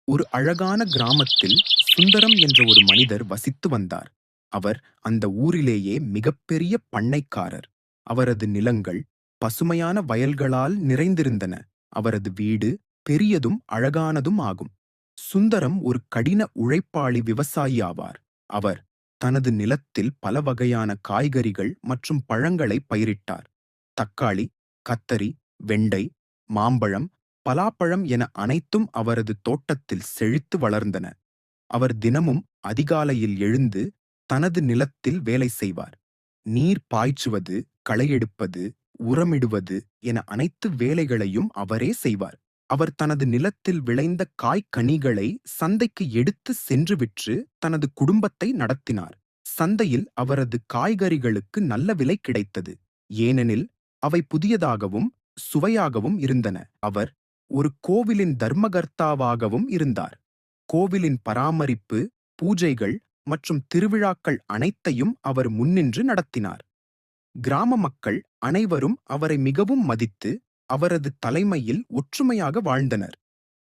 ஒரு அழகான கிராமத்தில் சுந்தரம் என்ற ஒரு மனிதர் வசித்து வந்தார். அவர் அந்த ஊரிலேயே மிகப்பெரிய பண்ணைக்காரர். அவரது நிலங்கள் பசுமையான வயல்களால் நிறைந்திருந்தன. அவரது வீடு பெரியதும் அழகானதும் ஆகும். சுந்தரம் ஒரு கடின உழைப்பாளி விவசாயி ஆவார். அவர் தனது நிலத்தில் பல வகையான காய்கறிகள் மற்றும் பழங்களை பயிரிட்டார். தக்காளி, கத்தரி, வெண்டை, மாம்பழம், பலாப்பழம் என அனைத்தும் அவரது தோட்டத்தில் செழித்து வளர்ந்தன. அவர் தினமும் அதிகாலையில் எழுந்து தனது நிலத்தில் வேலை செய்வார். நீர் பாய்ச்சுவது, களையெடுப்பது, உரமிடுவது என அனைத்து வேலைகளையும் அவரே செய்வார். அவர் தனது நிலத்தில் விளைந்த காய்கனிகளை சந்தைக்கு எடுத்து சென்று விற்று தனது குடும்பத்தை நடத்தினார். சந்தையில் அவரது காய்கறிகளுக்கு நல்ல விலை கிடைத்தது. ஏனெனில் அவை புதியதாகவும் சுவையாகவும் இருந்தன. அவர் ஒரு கோவிலின் தர்மகர்த்தாவாகவும் இருந்தார். கோவிலின் பராமரிப்பு, பூஜைகள் மற்றும் திருவிழாக்கள் அனைத்தையும் அவர் முன்னின்று நடத்தினார். கிராம மக்கள் அனைவரும் அவரை மிகவும் மதித்து அவரது தலைமையில் ஒற்றுமையாக வாழ்ந்தனர்.